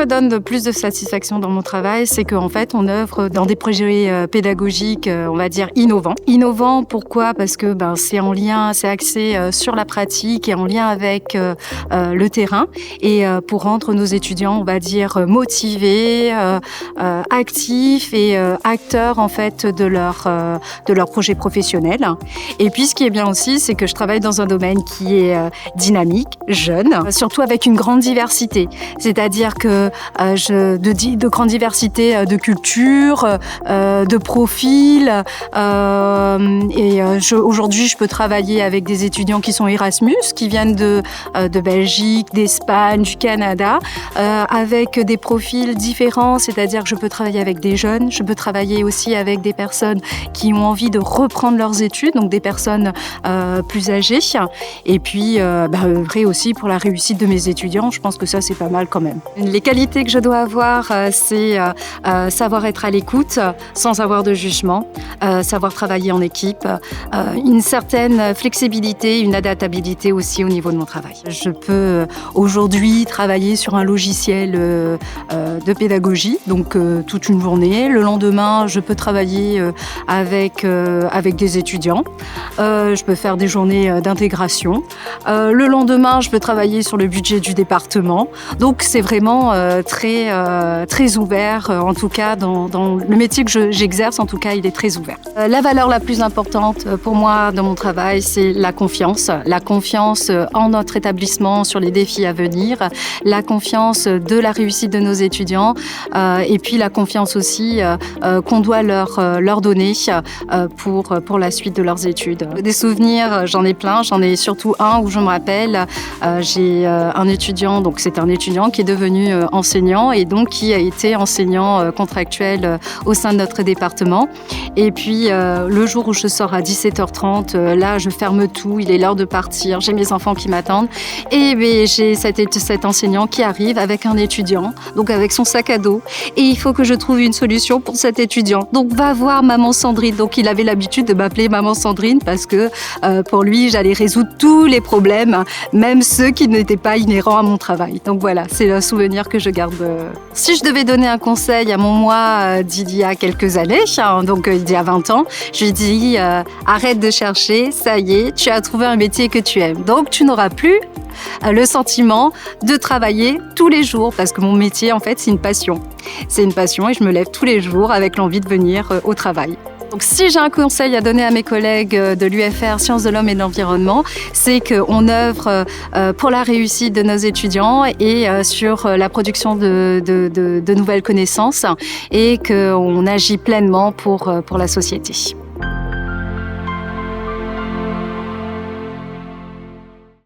me donne de plus de satisfaction dans mon travail, c'est qu'en fait, on œuvre dans des projets pédagogiques, on va dire, innovants. Innovants, pourquoi? Parce que c'est en lien, c'est axé sur la pratique et en lien avec le terrain. Et pour rendre nos étudiants, on va dire, motivés, actifs et acteurs, en fait, de leur projet professionnel. Et puis, ce qui est bien aussi, c'est que je travaille dans un domaine qui est dynamique, jeune, surtout avec une grande diversité. C'est-à-dire que de grande diversité de cultures, de profils. Aujourd'hui, je peux travailler avec des étudiants qui sont Erasmus, qui viennent de Belgique, d'Espagne, du Canada, avec des profils différents. C'est-à-dire que je peux travailler avec des jeunes, je peux travailler aussi avec des personnes qui ont envie de reprendre leurs études, donc des personnes plus âgées. Et puis, œuvrer aussi pour la réussite de mes étudiants. Je pense que ça, c'est pas mal quand même. Les qualités que je dois avoir, c'est savoir être à l'écoute, sans avoir de jugement, savoir travailler en équipe, une certaine flexibilité, une adaptabilité aussi au niveau de mon travail. Je peux aujourd'hui travailler sur un logiciel de pédagogie, donc toute une journée. Le lendemain, je peux travailler avec des étudiants. Je peux faire des journées d'intégration. Le lendemain, je peux travailler sur le budget du département. Donc, c'est vraiment très ouvert, en tout cas, dans le métier que j'exerce, en tout cas, il est très ouvert. La valeur la plus importante pour moi dans mon travail, c'est la confiance. La confiance en notre établissement sur les défis à venir, la confiance de la réussite de nos étudiants et puis la confiance aussi qu'on doit leur donner pour la suite de leurs études. Des souvenirs, j'en ai plein, j'en ai surtout un où je me rappelle, j'ai un étudiant, donc c'est un étudiant qui est devenu enseignant et donc qui a été enseignant contractuel au sein de notre département. Et puis le jour où je sors à 17h30, là je ferme tout, il est l'heure de partir, j'ai mes enfants qui m'attendent et j'ai cet enseignant qui arrive avec un étudiant, donc avec son sac à dos et il faut que je trouve une solution pour cet étudiant. Donc va voir maman Sandrine. Donc il avait l'habitude de m'appeler maman Sandrine parce que pour lui j'allais résoudre tous les problèmes, même ceux qui n'étaient pas inhérents à mon travail. Donc voilà, c'est un souvenir que je garde. Si je devais donner un conseil à mon moi d'il y a quelques années, donc il y a 20 ans, je lui dis arrête de chercher, ça y est, tu as trouvé un métier que tu aimes. Donc tu n'auras plus le sentiment de travailler tous les jours parce que mon métier, en fait, c'est une passion. C'est une passion et je me lève tous les jours avec l'envie de venir au travail. Donc, si j'ai un conseil à donner à mes collègues de l'UFR Sciences de l'Homme et de l'Environnement, c'est qu'on œuvre pour la réussite de nos étudiants et sur la production de nouvelles connaissances et qu'on agit pleinement pour la société.